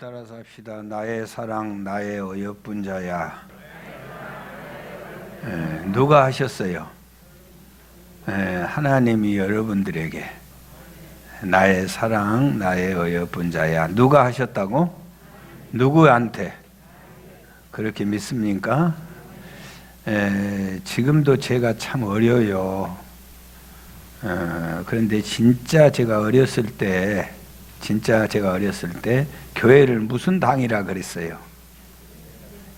따라서 합시다. 나의 사랑, 나의 어여쁜 자야. 누가 하셨어요? 하나님이 여러분들에게 나의 사랑, 나의 어여쁜 자야. 누가 하셨다고? 누구한테? 그렇게 믿습니까? 지금도 제가 참 어려요. 그런데 진짜 제가 어렸을 때 교회를 무슨 당이라 그랬어요?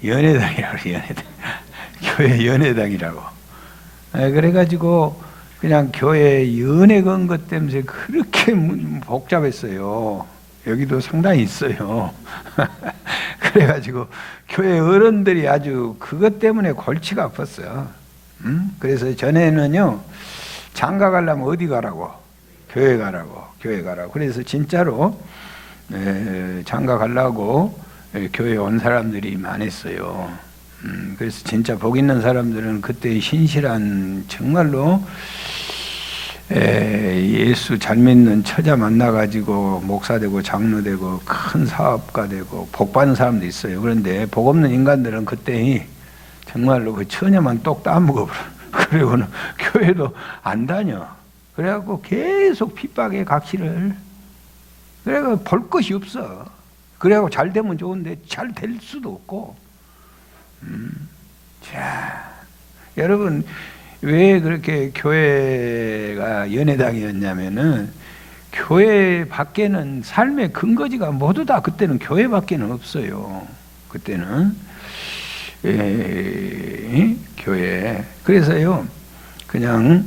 연회당이라고 그래요. 연회당. 교회 연회당이라고. 그래가지고 그냥 교회 연회 건 것 때문에 그렇게 복잡했어요. 여기도 상당히 있어요. 그래가지고 교회 어른들이 아주 그것 때문에 골치가 아팠어요. 그래서 전에는요, 장가 가려면 어디 가라고? 교회 가라고. 그래서 진짜로 장가 가려고 교회 온 사람들이 많았어요. 그래서 진짜 복 있는 사람들은 그때 신실한, 정말로 예수 잘 믿는 처자 만나가지고 목사 되고 장로 되고 큰 사업가 되고 복 받는 사람도 있어요. 그런데 복 없는 인간들은 그때 정말로 그 처녀만 똑 따먹어버려. 그리고는 교회도 안 다녀. 그래갖고 계속 핍박에 각시를. 그래갖고 볼 것이 없어. 그래갖고 잘 되면 좋은데 잘 될 수도 없고. 자, 여러분, 왜 그렇게 교회가 연회당이었냐면은, 교회 밖에는 삶의 근거지가 모두 다 그때는 교회 밖에는 없어요. 그때는 교회. 그래서요, 그냥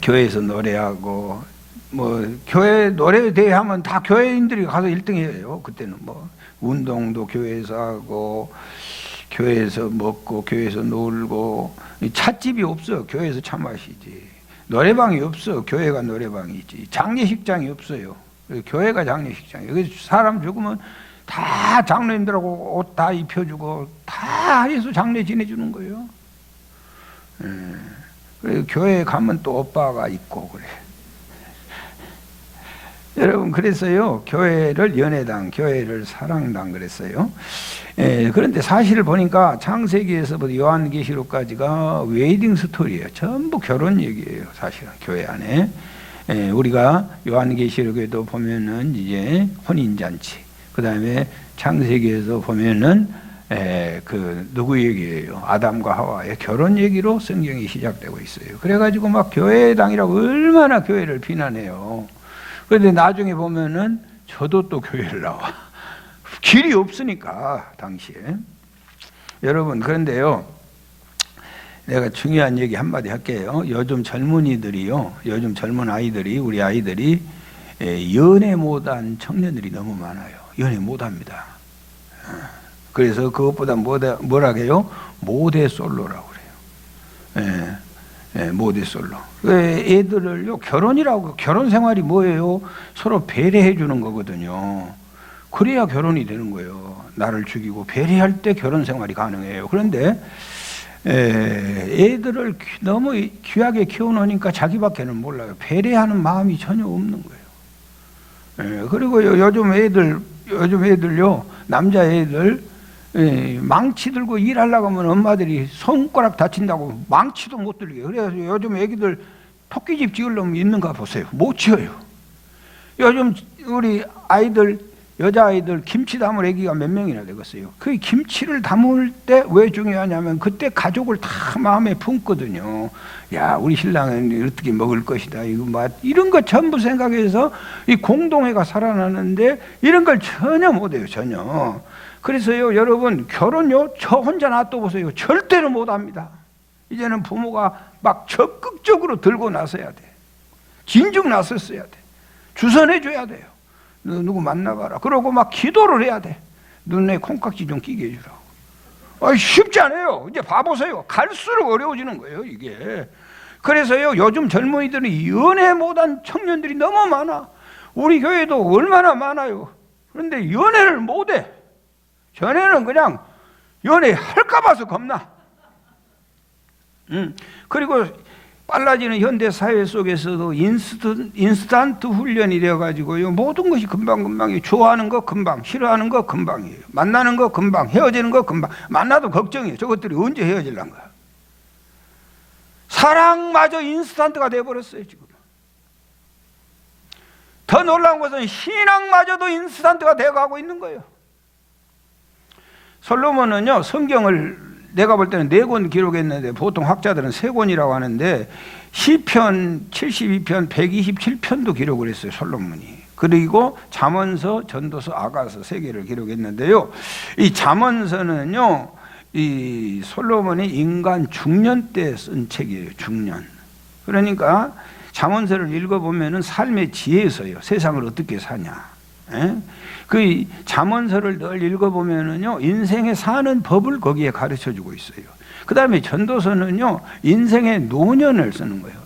교회에서 노래하고, 뭐 교회 노래대회 하면 다 교회인들이 가서 1등이에요. 그때는 뭐 운동도 교회에서 하고, 교회에서 먹고, 교회에서 놀고. 찻집이 없어. 교회에서 차 마시지. 노래방이 없어. 교회가 노래방이지. 장례식장이 없어요. 교회가 장례식장이에요. 그래서 사람 죽으면 다 장로님들하고 옷 다 입혀주고 다 해서 장례 지내주는 거예요. 그래서 교회에 가면 또 오빠가 있고 그래. 여러분, 그래서요, 교회를 연회당, 교회를 사랑당 그랬어요. 그런데 사실을 보니까 창세기에서부터 요한계시록까지가 웨딩 스토리예요. 전부 결혼 얘기예요, 사실은, 교회 안에. 우리가 요한계시록에도 보면은 이제 혼인잔치, 그 다음에 창세기에서 보면은 누구 얘기예요? 아담과 하와의 결혼 얘기로 성경이 시작되고 있어요. 그래가지고 막 교회당이라고 얼마나 교회를 비난해요. 그런데 나중에 보면은 저도 또 교회를 나와. 길이 없으니까, 당시에. 여러분, 그런데요, 내가 중요한 얘기 한마디 할게요. 요즘 젊은이들이요, 요즘 젊은 아이들이, 우리 아이들이 연애 못한 청년들이 너무 많아요. 연애 못합니다. 그래서 그것보다 뭐라고 해요? 모태솔로라고 그래요. 모태솔로. 애들을요, 결혼이라고, 결혼 생활이 뭐예요? 서로 배려해 주는 거거든요. 그래야 결혼이 되는 거예요. 나를 죽이고 배려할 때 결혼 생활이 가능해요. 그런데 애들을 너무 귀하게 키워놓으니까 자기밖에는 몰라요. 배려하는 마음이 전혀 없는 거예요. 그리고 요즘 애들요, 남자애들 망치 들고 일하려고 하면 엄마들이 손가락 다친다고 망치도 못 들게. 그래서 요즘 애기들 토끼집 지으려면 있는가 보세요. 못 지어요. 요즘 우리 아이들, 여자아이들 김치 담을 애기가 몇 명이나 되겠어요. 그 김치를 담을 때 왜 중요하냐면 그때 가족을 다 마음에 품거든요. 야, 우리 신랑은 어떻게 먹을 것이다. 이거 이런 거 전부 생각해서 이 공동회가 살아나는데 이런 걸 전혀 못해요. 전혀. 그래서요, 여러분, 결혼요, 저 혼자 놔둬보세요. 절대로 못합니다. 이제는 부모가 막 적극적으로 들고 나서야 돼. 진즉 나섰어야 돼. 주선해줘야 돼요. 너 누구 만나봐라. 그러고 막 기도를 해야 돼. 눈에 콩깍지 좀 끼게 해주라고. 쉽지 않아요. 이제 봐보세요. 갈수록 어려워지는 거예요, 이게. 그래서요, 요즘 젊은이들이 연애 못한 청년들이 너무 많아. 우리 교회도 얼마나 많아요. 그런데 연애를 못해. 전에는 그냥 연애 할까 봐서 겁나. 그리고 빨라지는 현대 사회 속에서도 인스턴트 훈련이 되어가지고요, 모든 것이 금방금방이에요. 좋아하는 거 금방, 싫어하는 거 금방이에요. 만나는 거 금방, 헤어지는 거 금방. 만나도 걱정이에요. 저것들이 언제 헤어질란가. 사랑마저 인스턴트가 되어버렸어요 지금. 더 놀라운 것은 신앙마저도 인스턴트가 되어가고 있는 거예요. 솔로몬은요, 성경을 내가 볼 때는 4권 기록했는데 보통 학자들은 3권이라고 하는데 시편 72편 127편도 기록을 했어요 솔로몬이. 그리고 잠언서, 전도서, 아가서 3개를 기록했는데요, 이 잠언서는요 이 솔로몬이 인간 중년 때 쓴 책이에요. 중년. 그러니까 잠언서를 읽어보면은 삶의 지혜서예요. 세상을 어떻게 사냐. 그 잠언서를 늘 읽어보면은요, 인생에 사는 법을 거기에 가르쳐 주고 있어요. 그 다음에 전도서는요, 인생의 노년을 쓰는 거예요.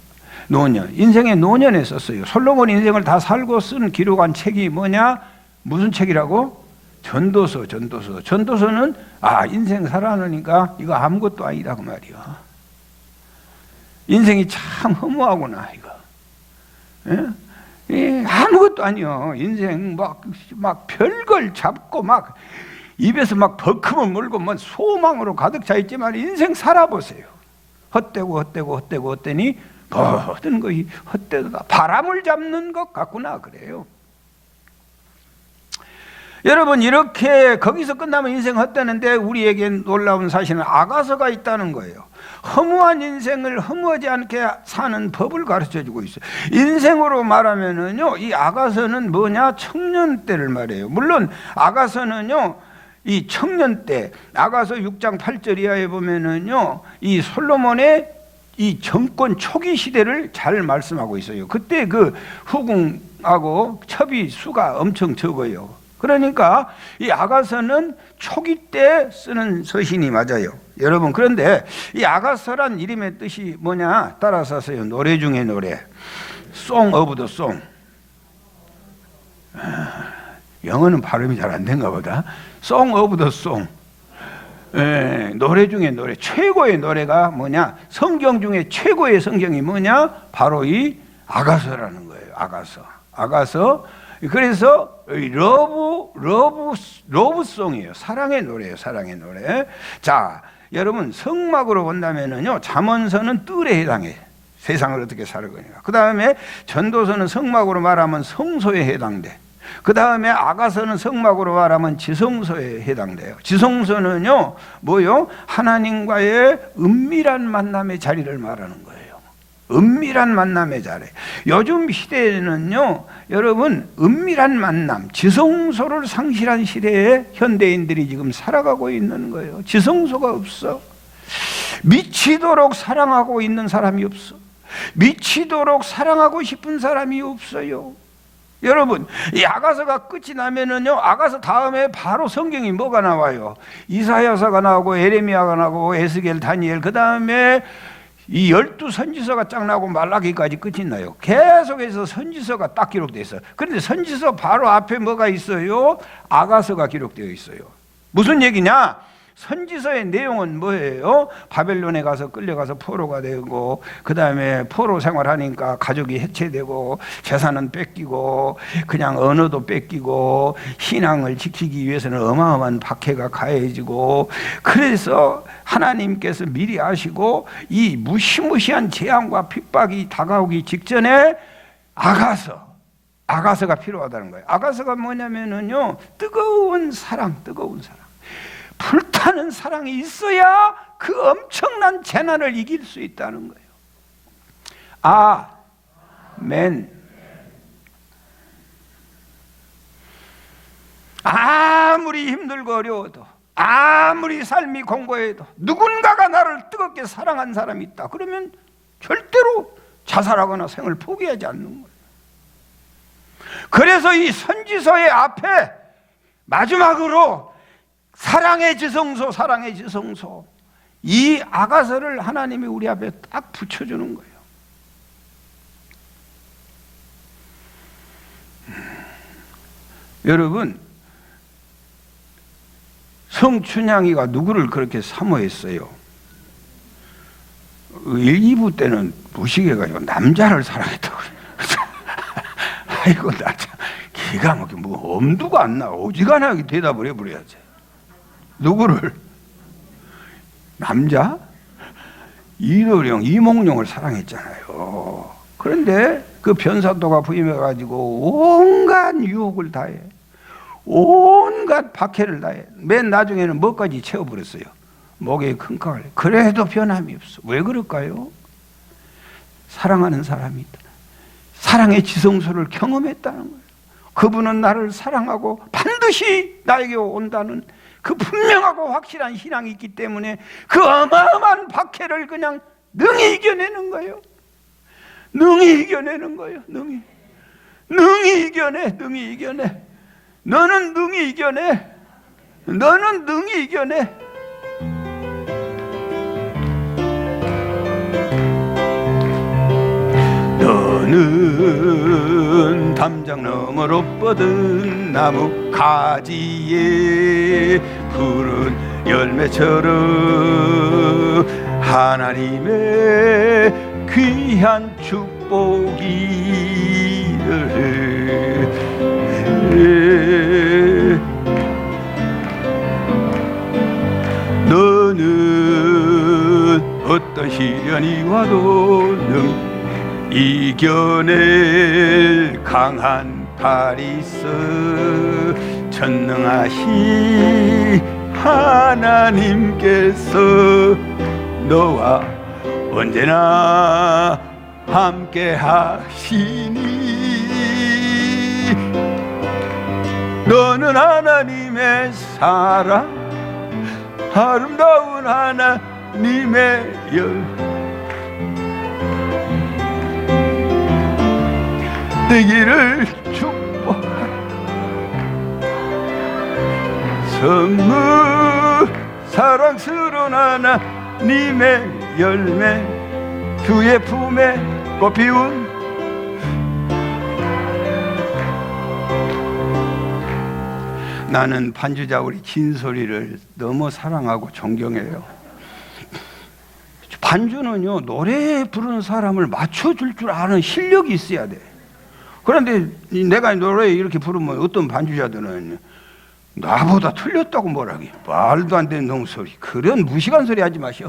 노년. 인생의 노년에 썼어요. 솔로몬 인생을 다 살고 쓴 기록한 책이 뭐냐? 무슨 책이라고? 전도서, 전도서. 전도서는, 인생 살아가니까 이거 아무것도 아니다, 그 말이야. 인생이 참 허무하구나, 이거. 아무것도 아니요. 인생 막 별걸 잡고 막 입에서 막 벌크을 물고 뭐 소망으로 가득 차 있지만 인생 살아보세요. 헛되니 모든 것이 헛되다. 바람을 잡는 것 같구나 그래요. 여러분, 이렇게 거기서 끝나면 인생 헛되는데 우리에게 놀라운 사실은 아가서가 있다는 거예요. 허무한 인생을 허무하지 않게 사는 법을 가르쳐주고 있어요. 인생으로 말하면은요, 이 아가서는 뭐냐? 청년 때를 말해요. 물론 아가서는요, 이 청년 때, 아가서 6장 8절 이하에 보면은요, 이 솔로몬의 이 정권 초기 시대를 잘 말씀하고 있어요. 그때 그 후궁하고 첩이 수가 엄청 적어요. 그러니까 이 아가서는 초기 때 쓰는 서신이 맞아요. 여러분, 그런데 이 아가서란 이름의 뜻이 뭐냐? 따라서 하세요. 노래 중에 노래. Song of the song. 영어는 발음이 잘 안 된가 보다. Song of the song. 노래 중에 노래. 최고의 노래가 뭐냐? 성경 중에 최고의 성경이 뭐냐? 바로 이 아가서라는 거예요. 아가서. 그래서 러브송이에요. 사랑의 노래예요. 사랑의 노래. 자, 여러분, 성막으로 본다면은요, 잠언서는 뜰에 해당해. 세상을 어떻게 살아가니까. 그 다음에 전도서는 성막으로 말하면 성소에 해당돼. 그 다음에 아가서는 성막으로 말하면 지성소에 해당돼요. 지성소는요, 뭐요? 하나님과의 은밀한 만남의 자리를 말하는 거예요. 은밀한 만남의 자리. 요즘 시대에는요, 여러분, 은밀한 만남, 지성소를 상실한 시대에 현대인들이 지금 살아가고 있는 거예요. 지성소가 없어. 미치도록 사랑하고 있는 사람이 없어. 미치도록 사랑하고 싶은 사람이 없어요. 여러분, 이 아가서가 끝이 나면은요, 아가서 다음에 바로 성경이 뭐가 나와요? 이사야서가 나오고 에레미야가 나오고 에스겔, 다니엘, 그 다음에 이 12선지서가 쫙 나오고 말라기까지 끝이 나요. 계속해서 선지서가 딱 기록되어 있어요. 그런데 선지서 바로 앞에 뭐가 있어요? 아가서가 기록되어 있어요. 무슨 얘기냐? 선지서의 내용은 뭐예요? 바벨론에 가서 끌려가서 포로가 되고, 그 다음에 포로 생활하니까 가족이 해체되고, 재산은 뺏기고, 그냥 언어도 뺏기고, 신앙을 지키기 위해서는 어마어마한 박해가 가해지고, 그래서 하나님께서 미리 아시고 이 무시무시한 재앙과 핍박이 다가오기 직전에 아가서가 필요하다는 거예요. 아가서가 뭐냐면은요, 뜨거운 사랑. 불타는 사랑이 있어야 그 엄청난 재난을 이길 수 있다는 거예요. 아멘. 아무리 힘들고 어려워도, 아무리 삶이 공고해도 누군가가 나를 뜨겁게 사랑한 사람이 있다. 그러면 절대로 자살하거나 생을 포기하지 않는 거예요. 그래서 이 선지서의 앞에 마지막으로 사랑의 지성소, 이 아가서를 하나님이 우리 앞에 딱 붙여주는 거예요. 여러분, 성춘향이가 누구를 그렇게 사모했어요? 2부 때는 무식해가지고 남자를 사랑했다고 그래요. 아이고, 나 참 기가 막혀. 뭐 엄두가 안 나. 오지간하게 대답을 해버려야지. 누구를? 남자? 이도령, 이몽룡을 사랑했잖아요. 그런데 그 변사도가 부임해가지고 온갖 유혹을 다해, 온갖 박해를 다해. 맨 나중에는 뭐까지 채워버렸어요. 목에 킁킁을. 그래도 변함이 없어. 왜 그럴까요? 사랑하는 사람이 있다. 사랑의 지성소를 경험했다는 거예요. 그분은 나를 사랑하고 반드시 나에게 온다는 그 분명하고 확실한 신앙이 있기 때문에 그 어마어마한 박해를 그냥 능히 이겨내는 거예요. 능히 이겨내는 거예요. 능히 이겨내. 능히 이겨내. 너는 능히 이겨내. 너는 능히 이겨내. 너는 담장 너머로 뻗은 나무 가지에 푸른 열매처럼 하나님의 귀한 축복이를. 너는 어떤 시련이 와도 능히 이겨낼 강한 팔이 있어. 전능하신 하나님께서 너와 언제나 함께 하시니. 너는 하나님의 사랑, 아름다운 하나님의 되기를 축복하라. 선물, 사랑스러운 하나님의 열매, 그의 품에 꽃피운 나는 반주자 우리 진솔이를 너무 사랑하고 존경해요. 반주는요, 노래 부르는 사람을 맞춰줄 줄 아는 실력이 있어야 돼. 그런데 내가 노래 이렇게 부르면 어떤 반주자들은 나보다 틀렸다고 뭐라기, 말도 안 되는 놈 소리, 그런 무식한 소리 하지 마시오.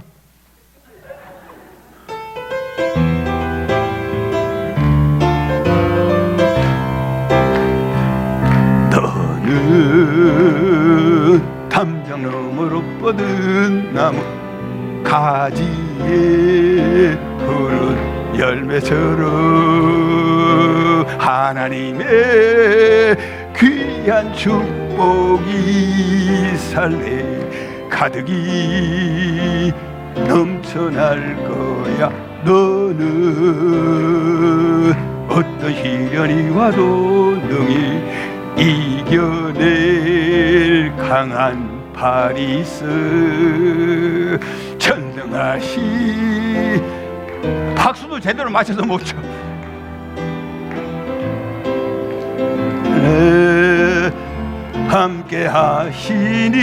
너는 담장 너머로 뻗은 나무 가지에 푸른 열매처럼 하나님의 귀한 축복이 삶에 가득히 넘쳐날 거야. 너는 어떤 시련이 와도 능히 이겨낼 강한 팔이 있어. 전능하신, 박수도 제대로 맞춰서 못 쳐. 함께 하시니.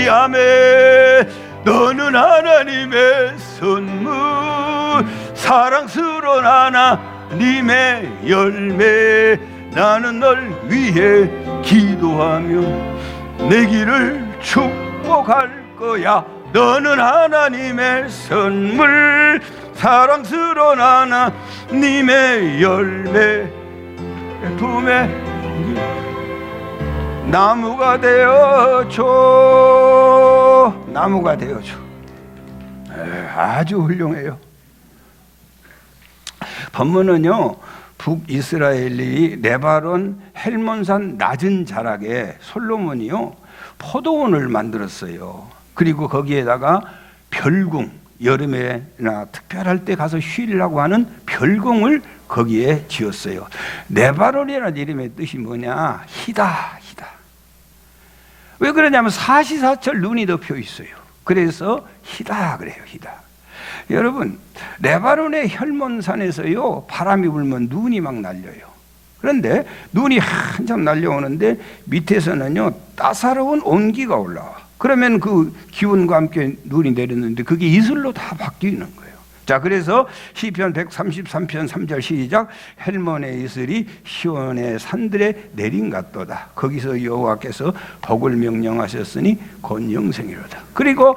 아멘. 너는 하나님의 선물, 사랑스러운 하나님의 열매. 나는 널 위해 기도하며 내 길을 축복할 거야. 너는 하나님의 선물, 사랑스러운 하나님의 열매 품에 나무가 되어줘. 나무가 되어줘. 아주 훌륭해요. 본문은요, 북이스라엘이 레바논 헬몬산 낮은 자락에 솔로몬이요 포도원을 만들었어요. 그리고 거기에다가 별궁, 여름에나 특별할 때 가서 쉬려고 하는 별궁을 거기에 지었어요. 레바논이라는 이름의 뜻이 뭐냐? 희다, 희다. 왜 그러냐면 사시사철 눈이 덮여 있어요. 그래서 희다 그래요, 희다. 여러분, 레바논의 혈몬산에서요 바람이 불면 눈이 막 날려요. 그런데 눈이 한참 날려오는데 밑에서는요 따사로운 온기가 올라와. 그러면 그 기운과 함께 눈이 내렸는데 그게 이슬로 다 바뀌는 거예요. 자, 그래서 시편 133편 3절 시작. 헬몬의 이슬이 시온의 산들에 내린 같도다. 거기서 여호와께서 복을 명령하셨으니 곧 영생이로다. 그리고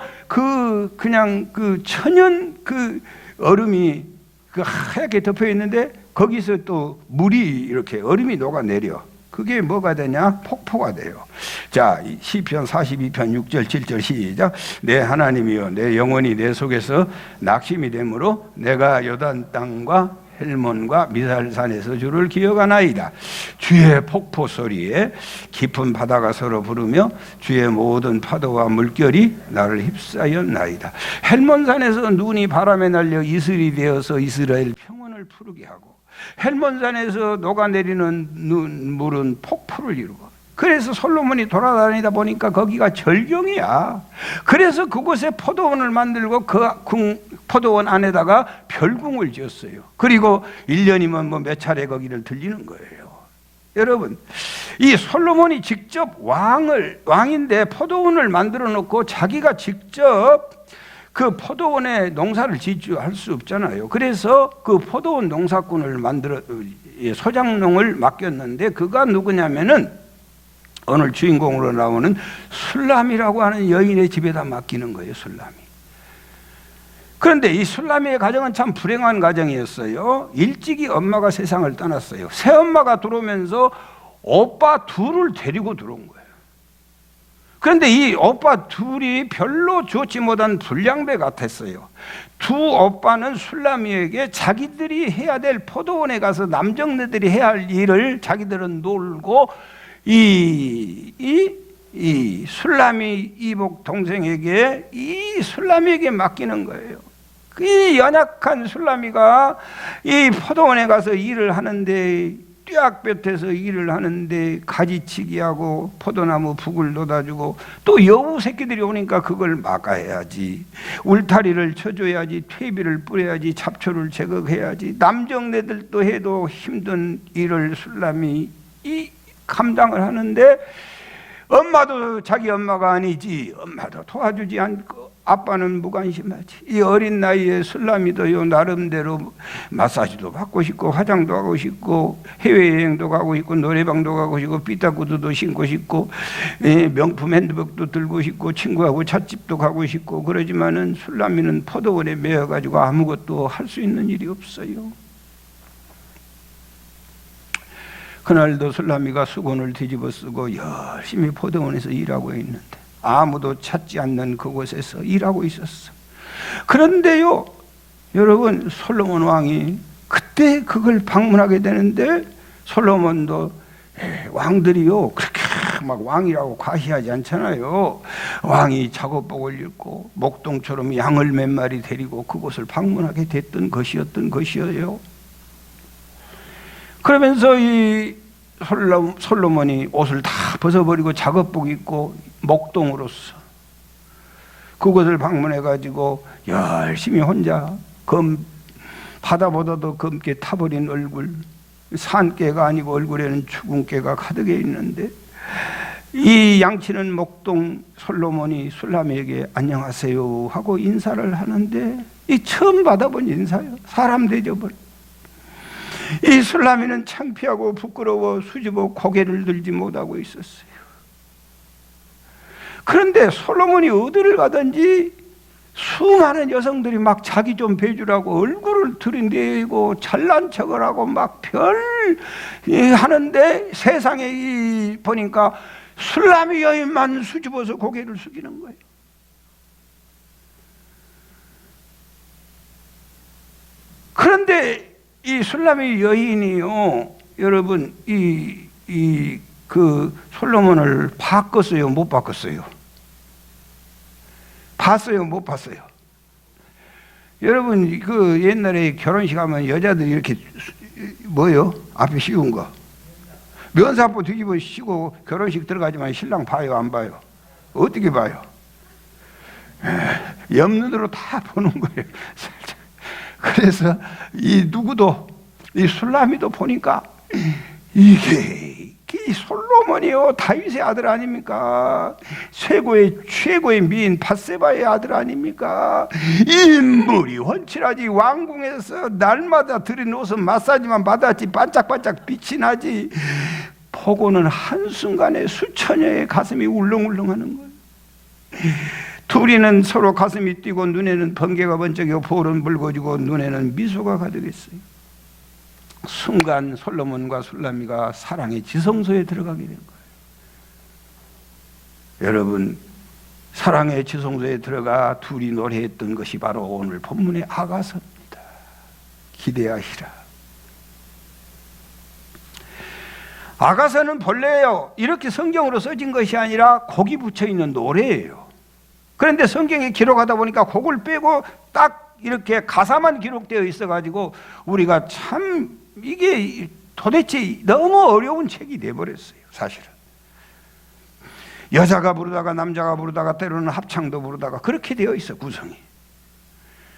그냥 그 천연 그 얼음이 그 하얗게 덮여 있는데 거기서 또 물이 이렇게 얼음이 녹아내려. 그게 뭐가 되냐? 폭포가 돼요. 자, 시편 42편 6절 7절 시작. 내 하나님이여, 내 영혼이 내 속에서 낙심이 되므로 내가 요단 땅과 헬몬과 미살산에서 주를 기억하나이다. 주의 폭포 소리에 깊은 바다가 서로 부르며 주의 모든 파도와 물결이 나를 휩싸였나이다. 헬몬산에서 눈이 바람에 날려 이슬이 되어서 이스라엘 평원을 푸르게 하고, 헬몬산에서 녹아내리는 물은 폭포를 이루고, 그래서 솔로몬이 돌아다니다 보니까 거기가 절경이야. 그래서 그곳에 포도원을 만들고 그 포도원 안에다가 별궁을 지었어요. 그리고 1년이면 뭐 몇 차례 거기를 들리는 거예요. 여러분, 이 솔로몬이 직접 왕인데 포도원을 만들어 놓고 자기가 직접 그 포도원에 농사를 할 수 없잖아요. 그래서 그 포도원 농사꾼을 소장농을 맡겼는데, 그가 누구냐면은 오늘 주인공으로 나오는 술람이라고 하는 여인의 집에다 맡기는 거예요. 술람이. 그런데 이 술람이의 가정은 참 불행한 가정이었어요. 일찍이 엄마가 세상을 떠났어요. 새엄마가 들어오면서 오빠 둘을 데리고 들어온 거예요. 그런데 이 오빠 둘이 별로 좋지 못한 불량배 같았어요. 두 오빠는 술람이에게 자기들이 해야 될 포도원에 가서 남정네들이 해야 할 일을 자기들은 놀고, 이 술람이 이복 동생에게, 이 술람이에게 맡기는 거예요. 이 연약한 술람이가 이 포도원에 가서 일을 하는데, 뙤약볕에서 일을 하는데 가지치기 하고 포도나무 북을 돋아주고, 또 여우 새끼들이 오니까 그걸 막아야지, 울타리를 쳐줘야지, 퇴비를 뿌려야지, 잡초를 제거해야지, 남정네들도 해도 힘든 일을 술람이 감당을 하는데, 엄마도 자기 엄마가 아니지, 엄마도 도와주지 않고 아빠는 무관심하지. 이 어린 나이에 술람이도요, 나름대로 마사지도 받고 싶고 화장도 하고 싶고 해외여행도 가고 싶고 노래방도 가고 싶고 삐딱구두도 신고 싶고 명품 핸드백도 들고 싶고 친구하고 찻집도 가고 싶고, 그러지만은 술람이는 포도원에 매여가지고 아무것도 할 수 있는 일이 없어요. 그날도 술람이가 수건을 뒤집어 쓰고 열심히 포도원에서 일하고 있는데 아무도 찾지 않는 그곳에서 일하고 있었어. 그런데요, 여러분, 솔로몬 왕이 그때 그걸 방문하게 되는데, 솔로몬도 왕들이요 그렇게 막 왕이라고 과시하지 않잖아요. 왕이 작업복을 입고 목동처럼 양을 몇 마리 데리고 그곳을 방문하게 됐던 것이었던 것이에요. 그러면서 이 솔로몬이 옷을 다 벗어버리고 작업복 입고 목동으로서 그곳을 방문해가지고 열심히 혼자 바다보다도 검게 타버린 얼굴, 산깨가 아니고 얼굴에는 죽은 깨가 가득해 있는데, 이 양치는 목동 솔로몬이 술람에게 안녕하세요 하고 인사를 하는데, 이 처음 받아본 인사예요. 사람 대접을. 이 술람이는 창피하고 부끄러워 수줍어 고개를 들지 못하고 있었어요. 그런데 솔로몬이 어디를 가든지 수많은 여성들이 막 자기 좀 배주라고 얼굴을 들이대고 잘난 척을 하고 막 하는데, 세상에 보니까 술람이 여인만 수줍어서 고개를 숙이는 거예요. 그런데 이 술람이 여인이요, 여러분, 그 솔로몬을 바꿨어요, 못 바꿨어요? 봤어요, 못 봤어요? 여러분, 그 옛날에 결혼식 하면 여자들이 이렇게 뭐요? 앞에 씌운 거 면사포 뒤집어 씌고 결혼식 들어가지만 신랑 봐요, 안 봐요? 어떻게 봐요? 옆눈으로 다 보는 거예요. 그래서 이 누구도, 이 술람이도 보니까 이게 이 솔로몬이요 다윗의 아들 아닙니까? 최고의 미인 밧세바의 아들 아닙니까? 인물이 훤칠하지. 왕궁에서 날마다 들인 옷은 마사지만 받았지 반짝반짝 빛이 나지. 보고는 한순간에 수천여의 가슴이 울렁울렁하는 거예요. 둘이는 서로 가슴이 뛰고 눈에는 번개가 번쩍이고 볼은 붉어지고 눈에는 미소가 가득했어요. 순간 솔로몬과 술라미가 사랑의 지성소에 들어가게 된 거예요. 여러분, 사랑의 지성소에 들어가 둘이 노래했던 것이 바로 오늘 본문의 아가서입니다. 기대하시라. 아가서는 본래요 이렇게 성경으로 써진 것이 아니라 곡이 붙여있는 노래예요. 그런데 성경에 기록하다 보니까 곡을 빼고 딱 이렇게 가사만 기록되어 있어가지고 우리가 참 이게 도대체 너무 어려운 책이 돼버렸어요. 사실은 여자가 부르다가 남자가 부르다가 때로는 합창도 부르다가 그렇게 되어 있어 구성이.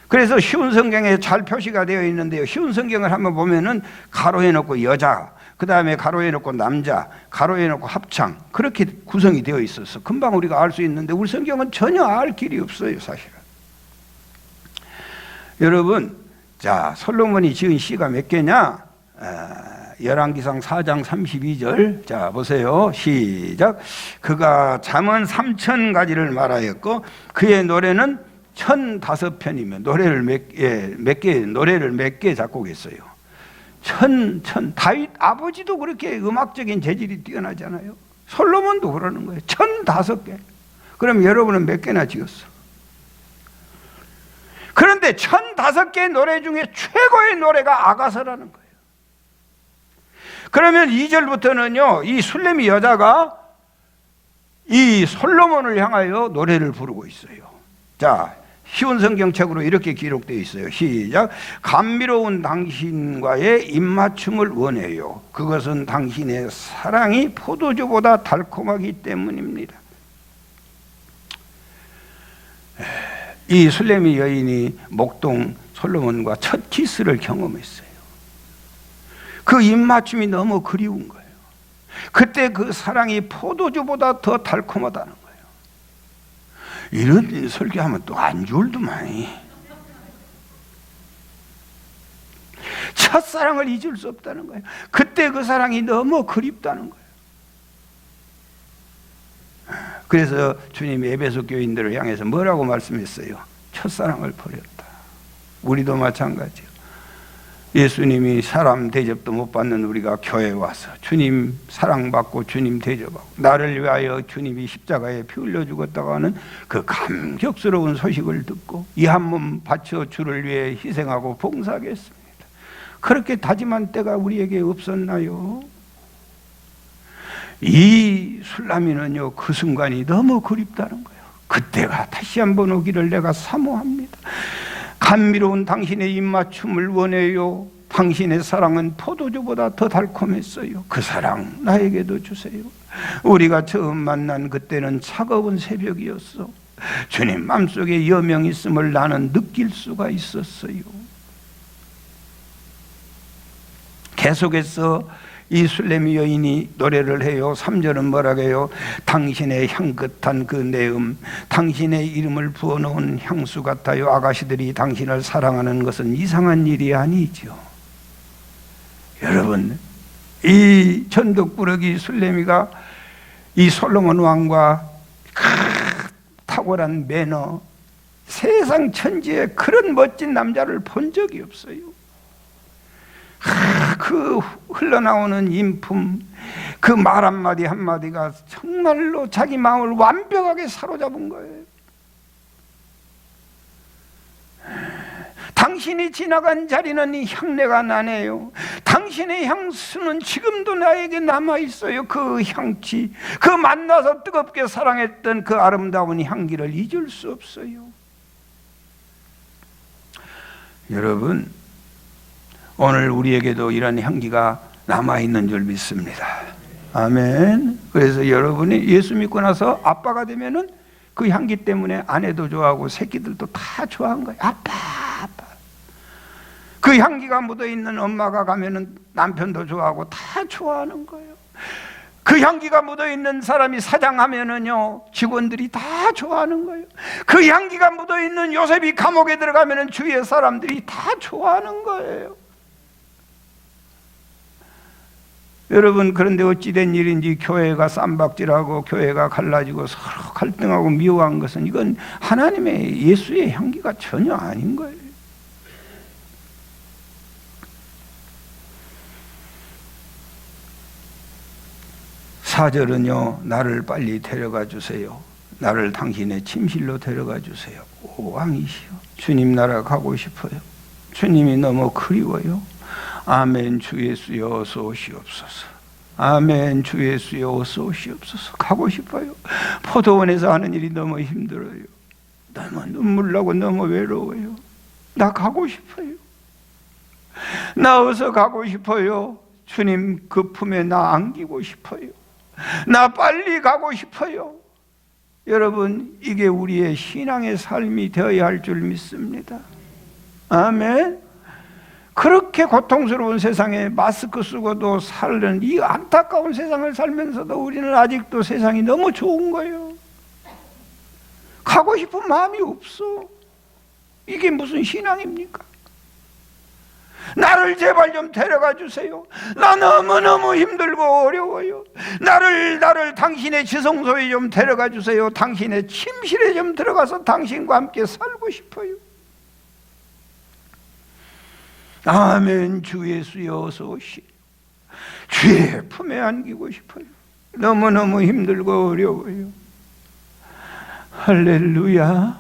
그래서 쉬운 성경에 잘 표시가 되어 있는데요, 쉬운 성경을 한번 보면은 가로해 놓고 여자, 그 다음에 가로해 놓고 남자, 가로해 놓고 합창, 그렇게 구성이 되어 있어서 금방 우리가 알 수 있는데 우리 성경은 전혀 알 길이 없어요. 사실은 여러분, 자, 솔로몬이 지은 시가 몇 개냐? 열왕기상 4장 32절. 자, 보세요. 시작. 그가 잠언 3000가지를 말하였고 그의 노래는 1005편이면 노래를 몇 개 작곡했어요. 다윗 아버지도 그렇게 음악적인 재질이 뛰어나잖아요. 솔로몬도 그러는 거예요. 1005개. 그럼 여러분은 몇 개나 지었어? 그런데 1005개의 노래 중에 최고의 노래가 아가서라는 거예요. 그러면 2절부터는요, 이 술레미 여자가 이 솔로몬을 향하여 노래를 부르고 있어요. 자, 쉬운 성경책으로 이렇게 기록되어 있어요. 시작. 감미로운 당신과의 입맞춤을 원해요. 그것은 당신의 사랑이 포도주보다 달콤하기 때문입니다. 이 술레미 여인이 목동 솔로몬과 첫 키스를 경험했어요. 그 입맞춤이 너무 그리운 거예요. 그때 그 사랑이 포도주보다 더 달콤하다는 거예요. 이런 설교하면 또 안 줄더만이. 첫사랑을 잊을 수 없다는 거예요. 그때 그 사랑이 너무 그립다는 거예요. 그래서 주님이 에베소 교인들을 향해서 뭐라고 말씀했어요? 첫사랑을 버렸다. 우리도 마찬가지예요. 예수님이 사람 대접도 못 받는 우리가 교회에 와서 주님 사랑받고 주님 대접하고 나를 위하여 주님이 십자가에 피 흘려 죽었다고 하는 그 감격스러운 소식을 듣고 이 한 몸 바쳐 주를 위해 희생하고 봉사하겠습니다. 그렇게 다짐한 때가 우리에게 없었나요? 이 술라미는요, 그 순간이 너무 그립다는 거예요. 그때가 다시 한번 오기를 내가 사모합니다. 감미로운 당신의 입맞춤을 원해요. 당신의 사랑은 포도주보다 더 달콤했어요. 그 사랑 나에게도 주세요. 우리가 처음 만난 그때는 차가운 새벽이었어. 주님 맘속에 여명이 있음을 나는 느낄 수가 있었어요. 계속해서 이 술레미 여인이 노래를 해요. 3절은 뭐라고 해요? 당신의 향긋한 그 내음, 당신의 이름을 부어놓은 향수 같아요. 아가씨들이 당신을 사랑하는 것은 이상한 일이 아니죠. 여러분, 이 전덕꾸러기 술레미가 이 솔로몬 왕과 탁월한 매너, 세상 천지에 그런 멋진 남자를 본 적이 없어요. 그 흘러나오는 인품, 그 말 한마디 한마디가 정말로 자기 마음을 완벽하게 사로잡은 거예요. 당신이 지나간 자리는 이 향내가 나네요. 당신의 향수는 지금도 나에게 남아있어요. 그 향기, 그 만나서 뜨겁게 사랑했던 그 아름다운 향기를 잊을 수 없어요. 여러분, 오늘 우리에게도 이런 향기가 남아있는 줄 믿습니다. 아멘. 그래서 여러분이 예수 믿고 나서 아빠가 되면은 그 향기 때문에 아내도 좋아하고 새끼들도 다 좋아한 거예요. 아빠. 그 향기가 묻어있는 엄마가 가면은 남편도 좋아하고 다 좋아하는 거예요. 그 향기가 묻어있는 사람이 사장하면은요, 직원들이 다 좋아하는 거예요. 그 향기가 묻어있는 요셉이 감옥에 들어가면은 주위의 사람들이 다 좋아하는 거예요. 여러분, 그런데 어찌된 일인지 교회가 쌈박질하고 교회가 갈라지고 서로 갈등하고 미워한 것은 이건 하나님의 예수의 향기가 전혀 아닌 거예요. 사절은요, 나를 빨리 데려가 주세요. 나를 당신의 침실로 데려가 주세요. 오 왕이시여, 주님 나라 가고 싶어요. 주님이 너무 그리워요. 아멘. 주 예수여 어서 오시옵소서. 아멘. 주 예수여 어서 오시옵소서. 가고 싶어요. 포도원에서 하는 일이 너무 힘들어요. 너무 눈물 나고 너무 외로워요. 나 가고 싶어요. 나 어서 가고 싶어요. 주님 그 품에 나 안기고 싶어요. 나 빨리 가고 싶어요. 여러분, 이게 우리의 신앙의 삶이 되어야 할 줄 믿습니다. 아멘. 그렇게 고통스러운 세상에 마스크 쓰고도 사는 이 안타까운 세상을 살면서도 우리는 아직도 세상이 너무 좋은 거예요. 가고 싶은 마음이 없어. 이게 무슨 신앙입니까? 나를 제발 좀 데려가 주세요. 나 너무너무 힘들고 어려워요. 나를 당신의 지성소에 좀 데려가 주세요. 당신의 침실에 좀 들어가서 당신과 함께 살고 싶어요. 아멘. 주 예수여 어서 오시. 주의 품에 안기고 싶어요. 너무너무 힘들고 어려워요. 할렐루야.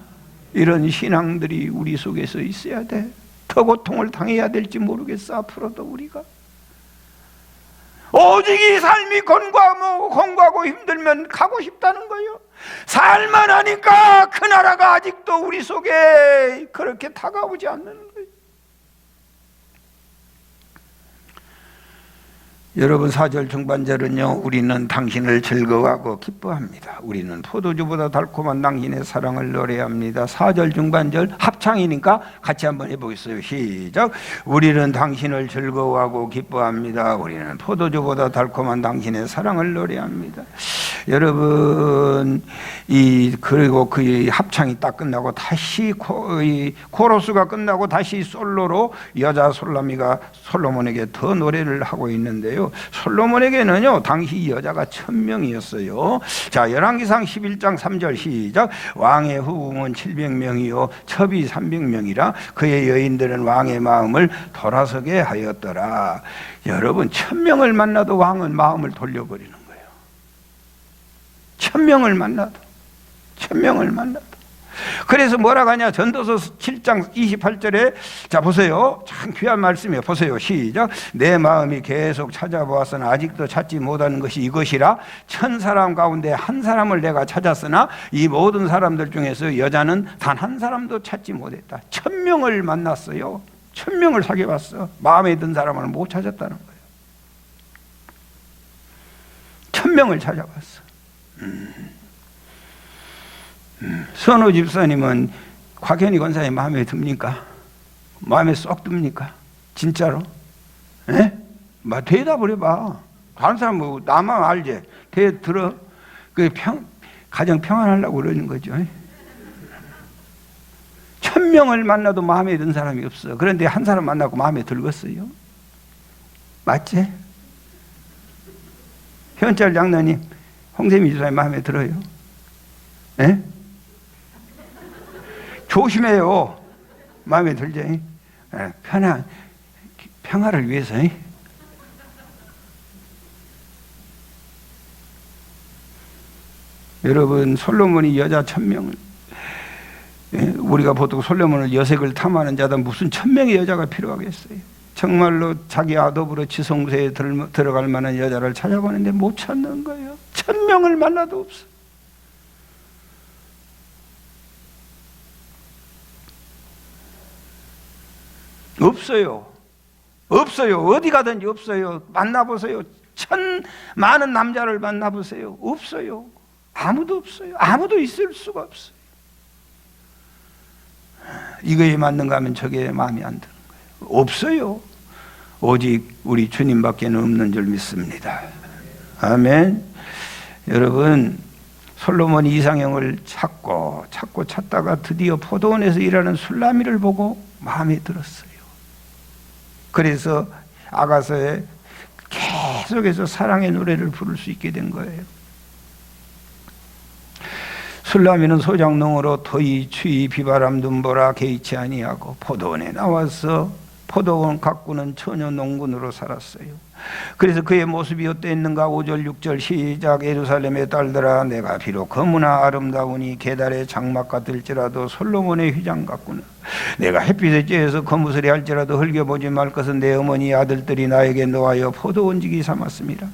이런 신앙들이 우리 속에서 있어야 돼. 더 고통을 당해야 될지 모르겠어. 앞으로도 우리가 오직 이 삶이 공고하고 힘들면 가고 싶다는 거예요. 살만하니까 그 나라가 아직도 우리 속에 그렇게 다가오지 않는 거예요. 여러분, 4절 중반절은요, 우리는 당신을 즐거워하고 기뻐합니다. 우리는 포도주보다 달콤한 당신의 사랑을 노래합니다. 4절 중반절 합창이니까 같이 한번 해보겠어요. 시작. 우리는 당신을 즐거워하고 기뻐합니다. 우리는 포도주보다 달콤한 당신의 사랑을 노래합니다. 여러분, 그리고 그 합창이 딱 끝나고 다시 코러스가 끝나고 다시 솔로로 여자 솔로몬에게 더 노래를 하고 있는데요. 솔로몬에게는요, 당시 여자가 1000명이었어요. 자, 열왕기상 11장 3절 시작. 왕의 후궁은 700명이요 첩이 300명이라 그의 여인들은 왕의 마음을 돌아서게 하였더라. 여러분, 1000명을 만나도 왕은 마음을 돌려버리는 거예요. 1000명을 만나도. 그래서 뭐라고 하냐, 전도서 7장 28절에 자 보세요. 참 귀한 말씀이에요. 보세요. 시작. 내 마음이 계속 찾아보았으나 아직도 찾지 못하는 것이 이것이라. 1000사람 가운데 한 사람을 내가 찾았으나 이 모든 사람들 중에서 여자는 단 한 사람도 찾지 못했다. 1000명을 만났어요. 1000명을 사귀어봤어. 마음에 든 사람을 못 찾았다는 거예요. 1000명을 찾아봤어. 선호 집사님은 곽현희 권사님 마음에 듭니까? 마음에 쏙 듭니까? 진짜로? 예? 대답을 해봐. 다른 사람 뭐 나만 알지? 들어. 가정 평안하려고 그러는 거죠. 1000명을 만나도 마음에 든 사람이 없어. 그런데 한 사람 만나고 마음에 들겠어요? 맞지? 현철 장로님, 홍세미 집사님 마음에 들어요? 예? 조심해요. 마음에 들죠? 평화를 위해서. 여러분, 솔로몬이 여자 1000명을, 우리가 보통 솔로몬을 여색을 탐하는 자다 무슨 1000명의 여자가 필요하겠어요? 정말로 자기 아도부로 지성소에 들어갈 만한 여자를 찾아보는데 못 찾는 거예요. 1000명을 만나도 없어. 없어요. 어디 가든지 없어요. 만나보세요. 많은 남자를 만나보세요. 없어요. 아무도 없어요. 아무도 있을 수가 없어요. 이거에 맞는가 하면 저게 마음에 안 드는 거예요. 없어요. 오직 우리 주님밖에는 없는 줄 믿습니다. 아멘. 여러분, 솔로몬이 이상형을 찾고 찾다가 드디어 포도원에서 일하는 술라미를 보고 마음에 들었어요. 그래서 아가서에 계속해서 사랑의 노래를 부를 수 있게 된 거예요. 술라미는 소장농으로 더위, 추위, 비바람, 눈보라 개의치 아니하고 포도원에 나와서 포도원 가꾸는 처녀 농군으로 살았어요. 그래서 그의 모습이 어땠는가? 5절 6절 시작. 예루살렘의 딸들아, 내가 비록 거무나 아름다우니 계달의 장막 같을지라도 솔로몬의 휘장 같구나. 내가 햇빛에 쬐어서 거무스레 할지라도 흘겨보지 말 것은 내 어머니 아들들이 나에게 놓아여 포도원지기 삼았습니다.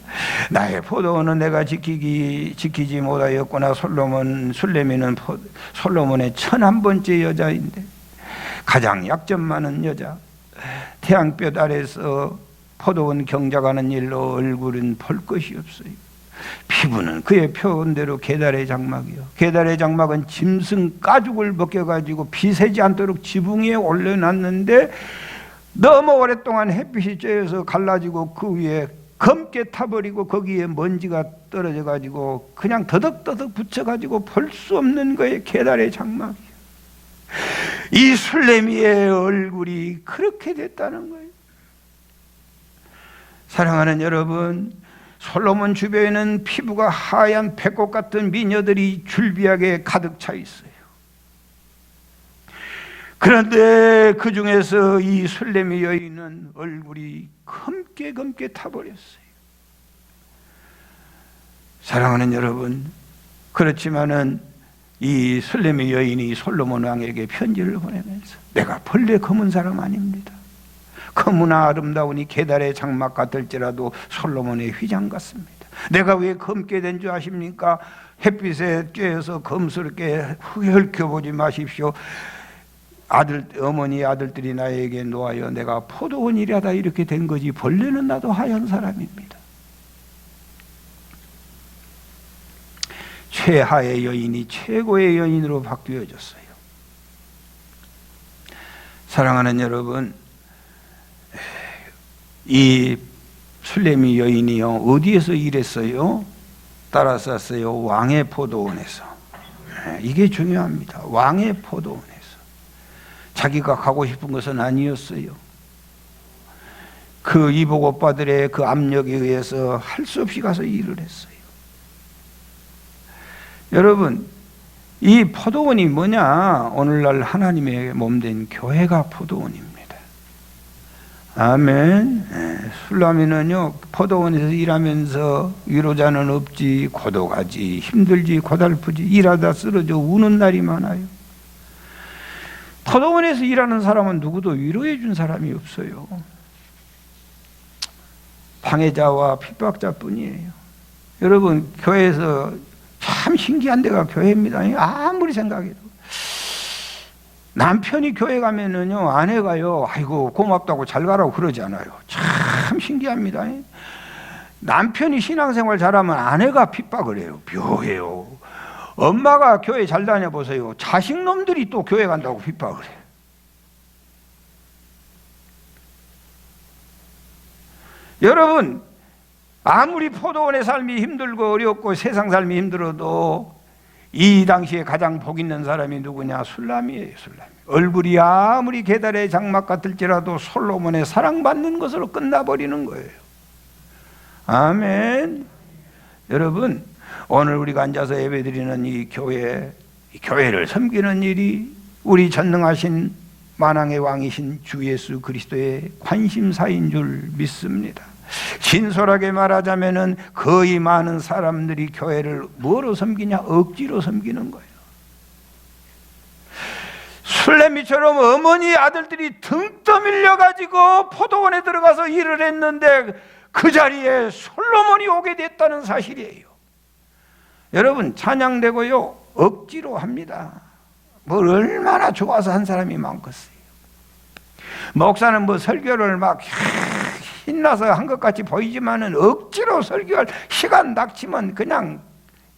나의 포도원은 내가 지키지 못하였구나. 술레미는 솔로몬의 1001번째 여자인데 가장 약점 많은 여자, 태양볕 아래서 포도원 경작하는 일로 얼굴은 볼 것이 없어요. 피부는 그의 표현대로 계달의 장막이요. 계달의 장막은 짐승 가죽을 벗겨가지고 비 새지 않도록 지붕 위에 올려놨는데 너무 오랫동안 햇빛이 쬐어서 갈라지고 그 위에 검게 타버리고 거기에 먼지가 떨어져가지고 그냥 더덕더덕 붙여가지고 볼 수 없는 거예요. 계달의 장막이요. 이 술레미의 얼굴이 그렇게 됐다는 거예요. 사랑하는 여러분, 솔로몬 주변에는 피부가 하얀 백꽃 같은 미녀들이 줄비하게 가득 차 있어요. 그런데 그 중에서 이 술레미 여인은 얼굴이 검게 타버렸어요. 사랑하는 여러분, 그렇지만은 이 술레미 여인이 솔로몬 왕에게 편지를 보내면서 내가 본래 검은 사람 아닙니다. 거무나 아름다우니 계달의 장막 같을지라도 솔로몬의 휘장 같습니다. 내가 왜 검게 된 줄 아십니까? 햇빛에 쬐어서 검스럽게 헐켜보지 마십시오. 어머니 아들들이 나에게 놓아여 내가 포도원 일하다 이렇게 된 거지 본래는 나도 하얀 사람입니다. 최하의 여인이 최고의 여인으로 바뀌어졌어요. 사랑하는 여러분, 이 술레미 여인이요, 어디에서 일했어요? 따라쌌어요. 왕의 포도원에서. 이게 중요합니다. 왕의 포도원에서. 자기가 가고 싶은 것은 아니었어요. 그 이복 오빠들의 그 압력에 의해서 할 수 없이 가서 일을 했어요. 여러분, 이 포도원이 뭐냐? 오늘날 하나님의 몸된 교회가 포도원입니다. 아멘. 술라미는요, 포도원에서 일하면서 위로자는 없지, 고독하지, 힘들지, 고달프지, 일하다 쓰러져 우는 날이 많아요. 포도원에서 일하는 사람은 누구도 위로해 준 사람이 없어요. 방해자와 핍박자뿐이에요. 여러분, 교회에서 참 신기한 데가 교회입니다. 아무리 생각해도. 남편이 교회 가면은요, 아내가요, 아이고, 고맙다고 잘 가라고 그러지 않아요. 참 신기합니다. 남편이 신앙생활 잘하면 아내가 핍박을 해요. 묘해요. 엄마가 교회 잘 다녀보세요. 자식놈들이 또 교회 간다고 핍박을 해요. 여러분, 아무리 포도원의 삶이 힘들고 어렵고 세상 삶이 힘들어도 이 당시에 가장 복 있는 사람이 누구냐? 술라미예요. 술라미. 얼굴이 아무리 계달의 장막 같을지라도 솔로몬의 사랑받는 것으로 끝나버리는 거예요. 아멘. 여러분, 오늘 우리가 앉아서 예배드리는 이 교회를 섬기는 일이 우리 전능하신 만왕의 왕이신 주 예수 그리스도의 관심사인 줄 믿습니다. 진솔하게 말하자면은 거의 많은 사람들이 교회를 뭐로 섬기냐? 억지로 섬기는 거예요. 술레미처럼 어머니 아들들이 등 떠밀려 가지고 포도원에 들어가서 일을 했는데 그 자리에 솔로몬이 오게 됐다는 사실이에요. 여러분, 찬양되고요, 억지로 합니다. 뭘 얼마나 좋아서 한 사람이 많겠어요. 목사는 뭐 설교를 막 신나서 한 것 같이 보이지만은 억지로 설교할 시간 닥치면 그냥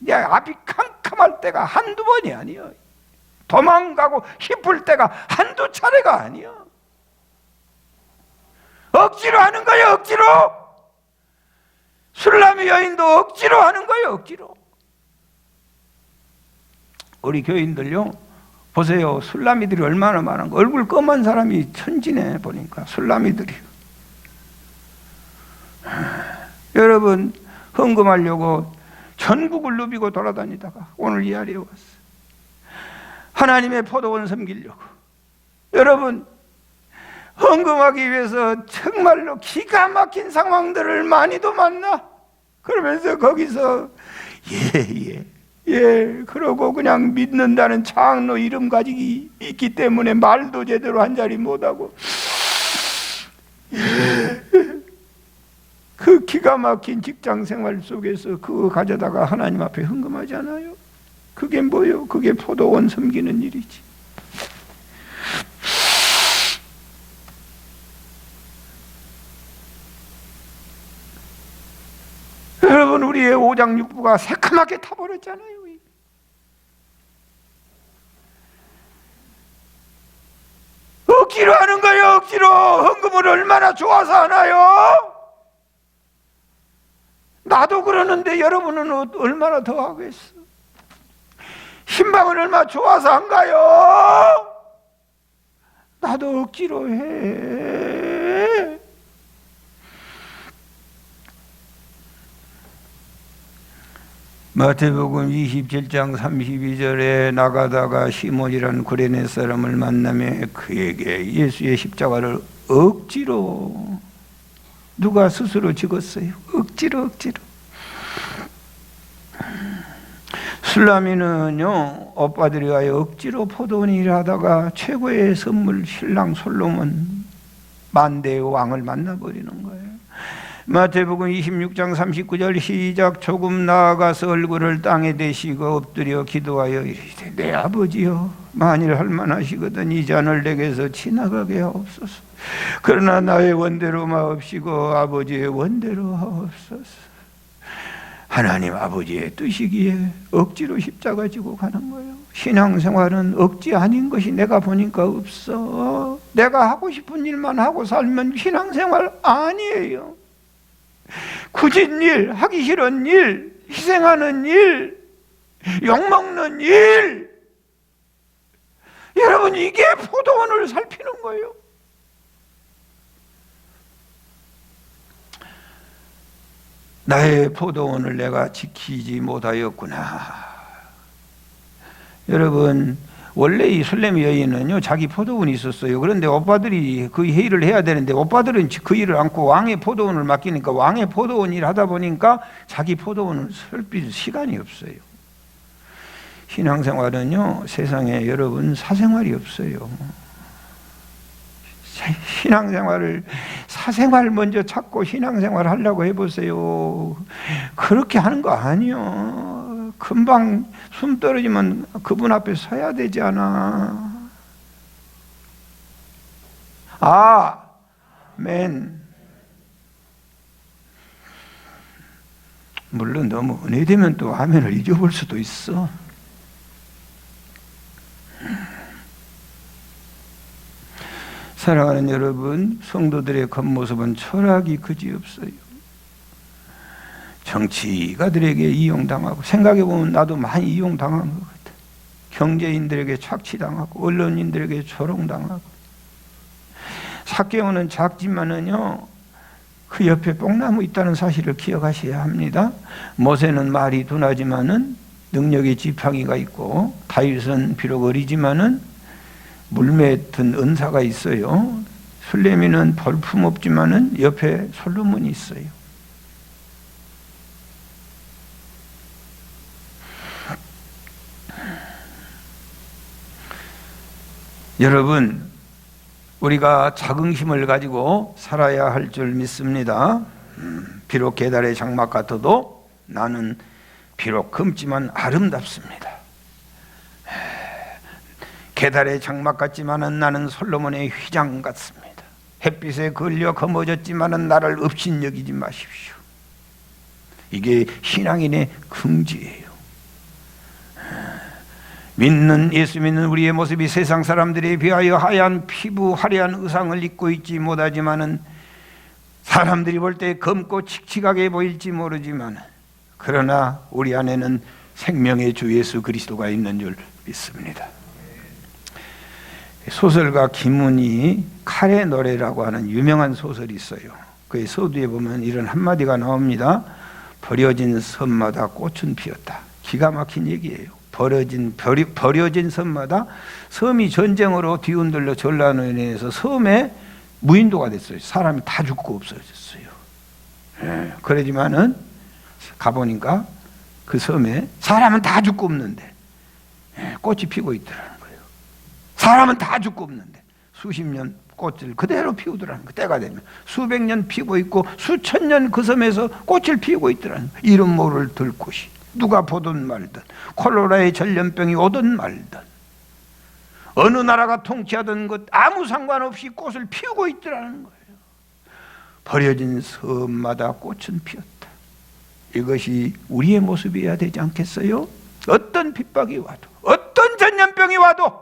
앞이 캄캄할 때가 한두 번이 아니에요. 도망가고 싶을 때가 한두 차례가 아니에요. 억지로 하는 거예요. 억지로. 술람이 여인도 억지로 하는 거예요. 억지로. 우리 교인들요, 보세요. 술람이들이 얼마나 많은가. 얼굴 검은 사람이 천지네. 보니까 술람이들이. 여러분, 헌금하려고 전국을 누비고 돌아다니다가 오늘 이 자리에 왔어요. 하나님의 포도원 섬기려고. 여러분, 헌금하기 위해서 정말로 기가 막힌 상황들을 많이도 만나. 그러면서 거기서 그러고 그냥 믿는다는 장로 이름 가지기 있기 때문에 말도 제대로 한 자리 못하고, 그 기가 막힌 직장 생활 속에서 그거 가져다가 하나님 앞에 헌금하잖아요. 그게 뭐요? 그게 포도원 섬기는 일이지. 여러분, 우리의 오장육부가 새카맣게 타버렸잖아요. 억지로 하는 거예요. 억지로. 헌금을 얼마나 좋아서 하나요? 나도 그러는데 여러분은 얼마나 더 하겠어? 신방은 얼마나 좋아서 한가요? 나도 억지로 해. 마태복음 27장 32절에 나가다가 시몬이라는 구레네 사람을 만나며 그에게 예수의 십자가를 억지로, 누가 스스로 찍었어요. 억지로. 술람이는요, 오빠들이 와요 억지로 포도원 일을 하다가 최고의 선물 신랑 솔로몬 만대의 왕을 만나버리는 거예요. 마태복음 26장 39절 시작. 조금 나아가서 얼굴을 땅에 대시고 엎드려 기도하여 이르되 내 아버지여, 만일 할만하시거든 이 잔을 내게서 지나가게 하옵소서. 그러나 나의 원대로 마옵시고 아버지의 원대로 하옵소서. 하나님 아버지의 뜻이기에 억지로 십자가 지고 가는 거예요. 신앙생활은 억지 아닌 것이 내가 보니까 없어. 내가 하고 싶은 일만 하고 살면 신앙생활 아니에요. 굳은 일, 하기 싫은 일, 희생하는 일, 욕먹는 일. 여러분, 이게 포도원을 살피는 거예요. 나의 포도원을 내가 지키지 못하였구나. 여러분, 원래 이 술래미 여인은요, 자기 포도원이 있었어요. 그런데 오빠들이 그 회의를 해야 되는데 오빠들은 그 일을 안고 왕의 포도원을 맡기니까 왕의 포도원 일 하다 보니까 자기 포도원을 살필 시간이 없어요. 신앙생활은요, 세상에 여러분 사생활이 없어요. 신앙생활을 사생활 먼저 찾고 신앙생활 하려고 해보세요. 그렇게 하는 거 아니요. 금방 숨 떨어지면 그분 앞에 서야 되지 않아. 아멘. 물론 너무 은혜되면 또 아멘을 잊어볼 수도 있어. 사랑하는 여러분, 성도들의 겉모습은 철학이 그지없어요. 정치가들에게 이용당하고, 생각해보면 나도 많이 이용당한 것 같아. 경제인들에게 착취당하고, 언론인들에게 조롱당하고. 삭개오는 작지만은요, 그 옆에 뽕나무 있다는 사실을 기억하셔야 합니다. 모세는 말이 둔하지만은 능력의 지팡이가 있고, 다윗은 비록 어리지만은 물매에 든 은사가 있어요. 술래미는 볼품없지만은 옆에 솔로몬이 있어요. 여러분, 우리가 자긍심을 가지고 살아야 할 줄 믿습니다. 비록 계달의 장막 같아도 나는 비록 검지만 아름답습니다. 계달의 장막 같지만은 나는 솔로몬의 휘장 같습니다. 햇빛에 걸려 검어졌지만은 나를 업신여기지 마십시오. 이게 신앙인의 긍지예요. 예수 믿는 우리의 모습이 세상 사람들에 비하여 하얀 피부, 화려한 의상을 입고 있지 못하지만은 사람들이 볼 때 검고 칙칙하게 보일지 모르지만 그러나 우리 안에는 생명의 주 예수 그리스도가 있는 줄 믿습니다. 소설가 김훈이 칼의 노래라고 하는 유명한 소설이 있어요. 그 서두에 보면 이런 한마디가 나옵니다. 버려진 섬마다 꽃은 피었다. 기가 막힌 얘기예요. 버려진 섬마다, 섬이 전쟁으로 뒤흔들려 전란으로 인해서 섬에 무인도가 됐어요. 사람이 다 죽고 없어졌어요. 그러지만은 가보니까 그 섬에 사람은 다 죽고 없는데 꽃이 피고 있더라는 거예요. 사람은 다 죽고 없는데 수십 년 꽃을 그대로 피우더라는 거예요. 때가 되면 수백 년 피고 있고 수천 년 그 섬에서 꽃을 피우고 있더라는 거예요. 이름 모를 들꽃이 누가 보든 말든, 콜로라의 전염병이 오든 말든, 어느 나라가 통치하던 것 아무 상관없이 꽃을 피우고 있더라는 거예요. 버려진 섬마다 꽃은 피었다. 이것이 우리의 모습이어야 되지 않겠어요? 어떤 핍박이 와도, 어떤 전염병이 와도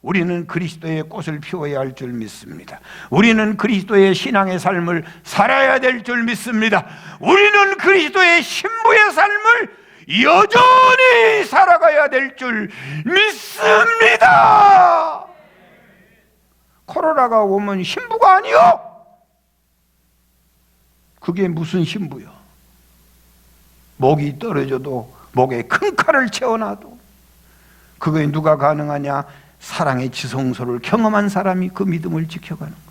우리는 그리스도의 꽃을 피워야 할 줄 믿습니다. 우리는 그리스도의 신앙의 삶을 살아야 될 줄 믿습니다. 우리는 그리스도의 신부의 삶을 여전히 살아가야 될 줄 믿습니다. 코로나가 오면 신부가 아니요. 그게 무슨 신부요? 목이 떨어져도 목에 큰 칼을 채워놔도 그거에 누가 가능하냐? 사랑의 지성소를 경험한 사람이 그 믿음을 지켜가는 거예요.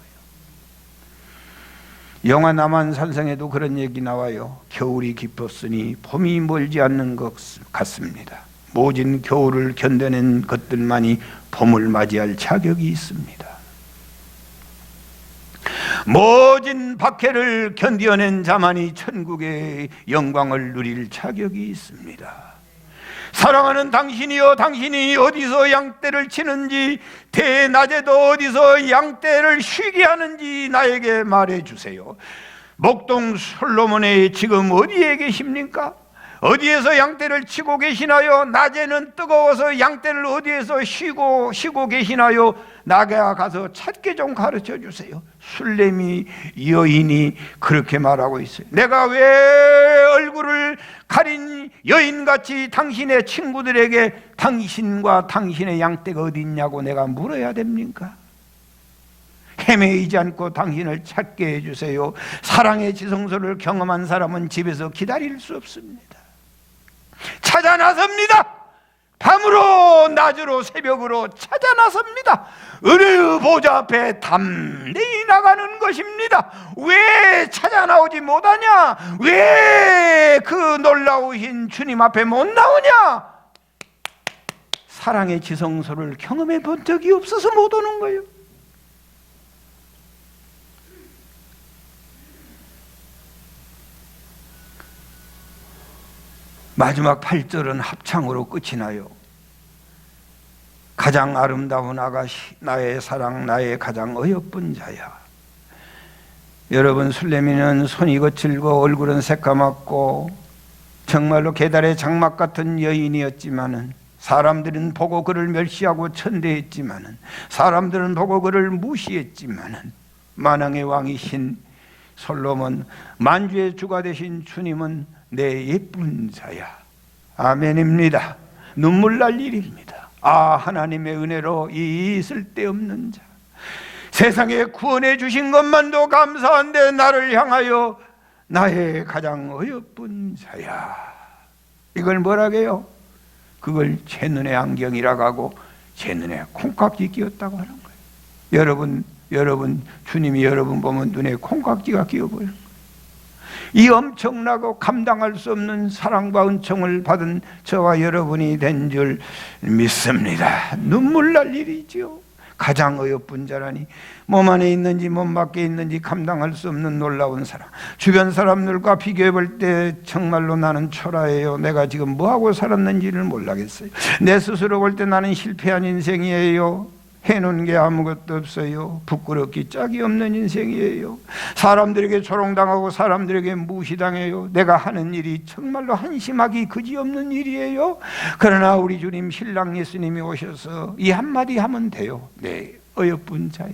영화 남한산성에도 그런 얘기 나와요. 겨울이 깊었으니 봄이 멀지 않는 것 같습니다. 모진 겨울을 견뎌낸 것들만이 봄을 맞이할 자격이 있습니다. 모진 박해를 견뎌낸 자만이 천국의 영광을 누릴 자격이 있습니다. 사랑하는 당신이여, 당신이 어디서 양떼를 치는지, 대낮에도 어디서 양떼를 쉬게 하는지 나에게 말해주세요. 목동 솔로몬에 지금 어디에 계십니까? 어디에서 양떼를 치고 계시나요? 낮에는 뜨거워서 양떼를 어디에서 쉬고 계시나요? 나가 가서 찾게 좀 가르쳐 주세요. 술래미 여인이 그렇게 말하고 있어요. 내가 왜 얼굴을 가린 여인같이 당신의 친구들에게 당신과 당신의 양떼가 어디 있냐고 내가 물어야 됩니까? 헤매이지 않고 당신을 찾게 해주세요. 사랑의 지성소를 경험한 사람은 집에서 기다릴 수 없습니다. 찾아 나섭니다. 밤으로 낮으로 새벽으로 찾아 나섭니다. 은혜의 보좌 앞에 담대히 나가는 것입니다. 왜 찾아 나오지 못하냐? 왜 그 놀라우신 주님 앞에 못 나오냐? 사랑의 지성소를 경험해 본 적이 없어서 못 오는 거예요. 마지막 8절은 합창으로 끝이 나요. 가장 아름다운 아가씨, 나의 사랑, 나의 가장 어여쁜 자야. 여러분, 술래미는 손이 거칠고 얼굴은 새까맣고 정말로 계달의 장막 같은 여인이었지만은, 사람들은 보고 그를 멸시하고 천대했지만은, 사람들은 보고 그를 무시했지만은, 만왕의 왕이신 솔로몬, 만주의 주가 되신 주님은 내 예쁜 자야. 아멘입니다. 눈물 날 일입니다. 아, 하나님의 은혜로 이 쓸데없는 자, 세상에 구원해 주신 것만도 감사한데 나를 향하여 나의 가장 어여쁜 자야. 이걸 뭐라고요? 그걸 제 눈의 안경이라고 하고 제 눈에 콩깍지 끼었다고 하는 거예요. 여러분 주님이 여러분 보면 눈에 콩깍지가 끼어보여요. 이 엄청나고 감당할 수 없는 사랑과 은총을 받은 저와 여러분이 된 줄 믿습니다. 눈물 날 일이죠. 가장 어여쁜 자라니, 몸 안에 있는지 몸 밖에 있는지 감당할 수 없는 놀라운 사랑. 주변 사람들과 비교해 볼 때 정말로 나는 초라해요. 내가 지금 뭐하고 살았는지를 몰라겠어요. 내 스스로 볼 때 나는 실패한 인생이에요. 해놓은 게 아무것도 없어요. 부끄럽기 짝이 없는 인생이에요. 사람들에게 조롱당하고 사람들에게 무시당해요. 내가 하는 일이 정말로 한심하기 그지없는 일이에요. 그러나 우리 주님 신랑 예수님이 오셔서 이 한마디 하면 돼요. 네, 어여쁜 자요.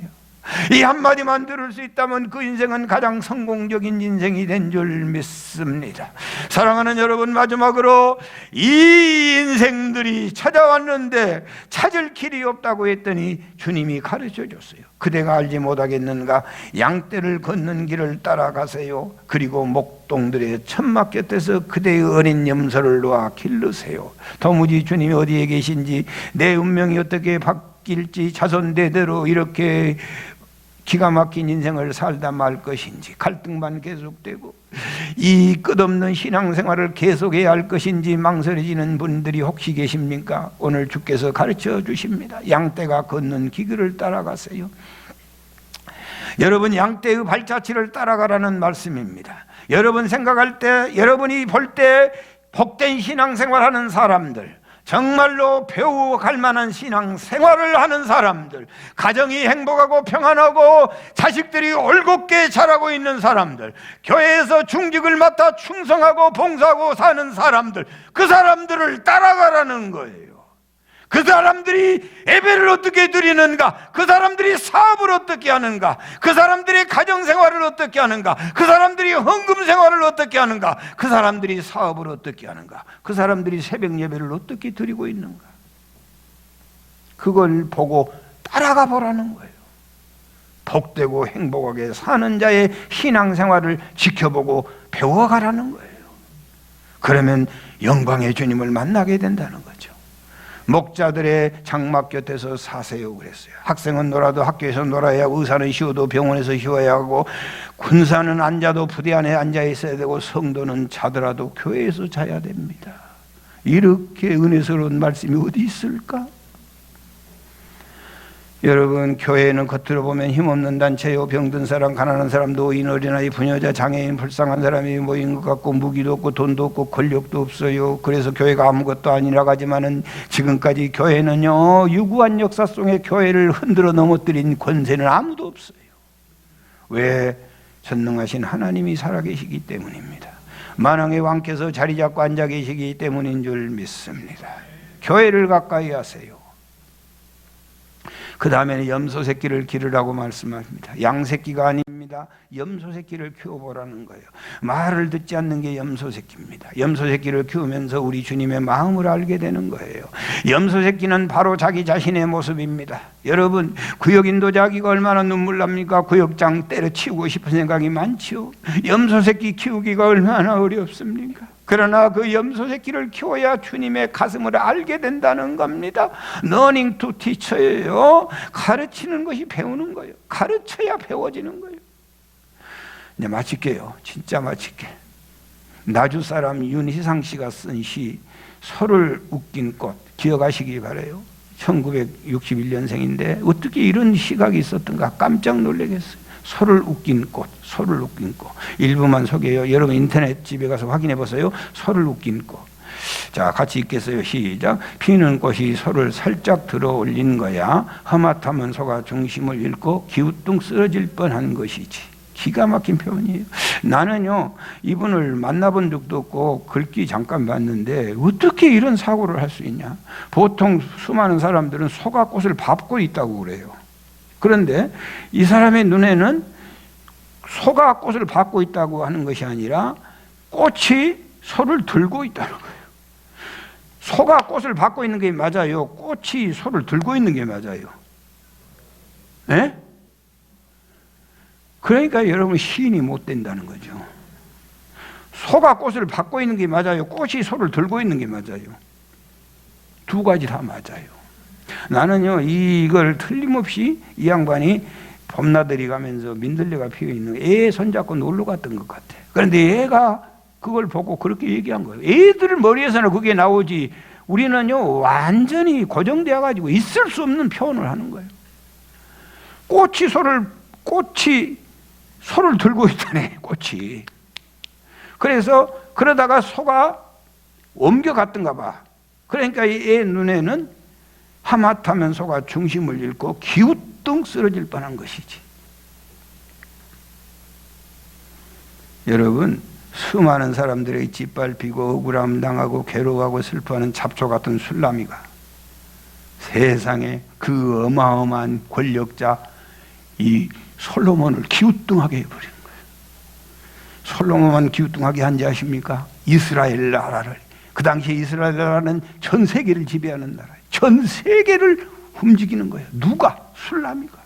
이 한마디만 들을 수 있다면 그 인생은 가장 성공적인 인생이 된 줄 믿습니다. 사랑하는 여러분, 마지막으로 이 인생들이 찾아왔는데 찾을 길이 없다고 했더니 주님이 가르쳐 줬어요. 그대가 알지 못하겠는가? 양떼를 걷는 길을 따라가세요. 그리고 목동들의 천막 곁에서 그대의 어린 염소를 놓아 기르세요. 도무지 주님이 어디에 계신지, 내 운명이 어떻게 바뀔지, 자손대대로 이렇게 기가 막힌 인생을 살다 말 것인지, 갈등만 계속되고 이 끝없는 신앙생활을 계속해야 할 것인지 망설여지는 분들이 혹시 계십니까? 오늘 주께서 가르쳐 주십니다. 양떼가 걷는 길을 따라가세요. 여러분, 양떼의 발자취를 따라가라는 말씀입니다. 여러분 생각할 때, 여러분이 볼 때 복된 신앙생활하는 사람들, 정말로 배워갈 만한 신앙생활을 하는 사람들, 가정이 행복하고 평안하고 자식들이 올곧게 자라고 있는 사람들, 교회에서 중직을 맡아 충성하고 봉사하고 사는 사람들, 그 사람들을 따라가라는 거예요. 그 사람들이 예배를 어떻게 드리는가, 그 사람들이 사업을 어떻게 하는가, 그 사람들이 가정생활을 어떻게 하는가, 그 사람들이 헌금생활을 어떻게 하는가, 그 사람들이 사업을 어떻게 하는가, 그 사람들이 새벽 예배를 어떻게 드리고 있는가, 그걸 보고 따라가 보라는 거예요. 복되고 행복하게 사는 자의 신앙생활을 지켜보고 배워가라는 거예요. 그러면 영광의 주님을 만나게 된다는 거죠. 목자들의 장막 곁에서 사세요 그랬어요. 학생은 놀아도 학교에서 놀아야 하고, 의사는 쉬어도 병원에서 쉬어야 하고, 군사는 앉아도 부대 안에 앉아 있어야 되고, 성도는 자더라도 교회에서 자야 됩니다. 이렇게 은혜스러운 말씀이 어디 있을까? 여러분, 교회는 겉으로 보면 힘없는 단체요, 병든 사람, 가난한 사람, 노인, 어린아이, 부녀자, 장애인, 불쌍한 사람이 모인 것 같고, 무기도 없고 돈도 없고 권력도 없어요. 그래서 교회가 아무것도 아니라고 하지만은 지금까지 교회는요, 유구한 역사 속에 교회를 흔들어 넘어뜨린 권세는 아무도 없어요. 왜? 전능하신 하나님이 살아계시기 때문입니다. 만왕의 왕께서 자리 잡고 앉아 계시기 때문인 줄 믿습니다. 교회를 가까이 하세요. 그 다음에는 염소 새끼를 기르라고 말씀합니다. 양 새끼가 아닙니다. 염소 새끼를 키워보라는 거예요. 말을 듣지 않는 게 염소 새끼입니다. 염소 새끼를 키우면서 우리 주님의 마음을 알게 되는 거예요. 염소 새끼는 바로 자기 자신의 모습입니다. 여러분, 구역 인도자기가 얼마나 눈물 납니까? 구역장 때려치우고 싶은 생각이 많지요. 염소 새끼 키우기가 얼마나 어렵습니까? 그러나 그 염소 새끼를 키워야 주님의 가슴을 알게 된다는 겁니다. Learning to teach예요. 가르치는 것이 배우는 거예요. 가르쳐야 배워지는 거예요. 이제 마칠게요. 진짜 마칠게. 나주 사람 윤희상 씨가 쓴 시 소를 웃긴 꽃 기억하시기 바라요. 1961년생인데 어떻게 이런 시각이 있었던가 깜짝 놀라겠어요. 소를 웃긴 꽃, 소를 웃긴 꽃. 일부만 소개해요. 여러분 인터넷 집에 가서 확인해 보세요. 소를 웃긴 꽃. 자, 같이 읽겠어요. 시작. 피는 꽃이 소를 살짝 들어 올린 거야. 하마터면 소가 중심을 잃고 기우뚱 쓰러질 뻔한 것이지. 기가 막힌 표현이에요. 나는요, 이분을 만나본 적도 없고 글귀 잠깐 봤는데 어떻게 이런 사고를 할 수 있냐. 보통 수많은 사람들은 소가 꽃을 밟고 있다고 그래요. 그런데 이 사람의 눈에는 소가 꽃을 밟고 있다고 하는 것이 아니라 꽃이 소를 들고 있다는 거예요. 소가 꽃을 밟고 있는 게 맞아요? 꽃이 소를 들고 있는 게 맞아요? 네? 그러니까 여러분 시인이 못 된다는 거죠. 소가 꽃을 밟고 있는 게 맞아요? 꽃이 소를 들고 있는 게 맞아요? 두 가지 다 맞아요. 나는요, 이걸 틀림없이 이 양반이 봄나들이 가면서 민들레가 피어있는 애 손잡고 놀러 갔던 것 같아. 그런데 애가 그걸 보고 그렇게 얘기한 거예요. 애들 머리에서는 그게 나오지, 우리는요, 완전히 고정되어 가지고 있을 수 없는 표현을 하는 거예요. 꽃이 소를 들고 있다네, 꽃이. 그래서 그러다가 소가 옮겨갔던가 봐. 그러니까 이 애 눈에는 하마터면 소가 중심을 잃고 기우뚱 쓰러질 뻔한 것이지. 여러분, 수많은 사람들의 짓밟히고 억울함 당하고 괴로워하고 슬퍼하는 잡초 같은 술람이가 세상에 그 어마어마한 권력자 이 솔로몬을 기우뚱하게 해버린 거예요. 솔로몬만 기우뚱하게 한지 아십니까? 이스라엘 나라를, 그 당시에 이스라엘 나라는 전 세계를 지배하는 나라예요. 전 세계를 움직이는 거예요. 누가? 술라미가.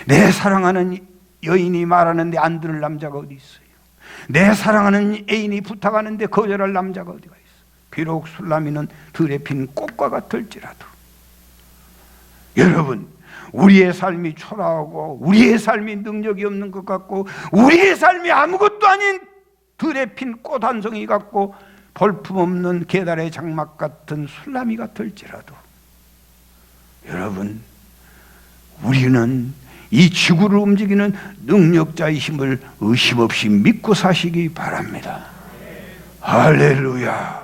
내 사랑하는 여인이 말하는데 안 들을 남자가 어디 있어요? 내 사랑하는 애인이 부탁하는데 거절할 남자가 어디가 있어요? 비록 술라미는 들에 핀 꽃과 같을지라도. 여러분, 우리의 삶이 초라하고 우리의 삶이 능력이 없는 것 같고 우리의 삶이 아무것도 아닌 들에 핀 꽃 한 송이 같고 볼품없는 계달의 장막 같은 술라미 같을지라도, 여러분, 우리는 이 지구를 움직이는 능력자의 힘을 의심 없이 믿고 사시기 바랍니다. 할렐루야.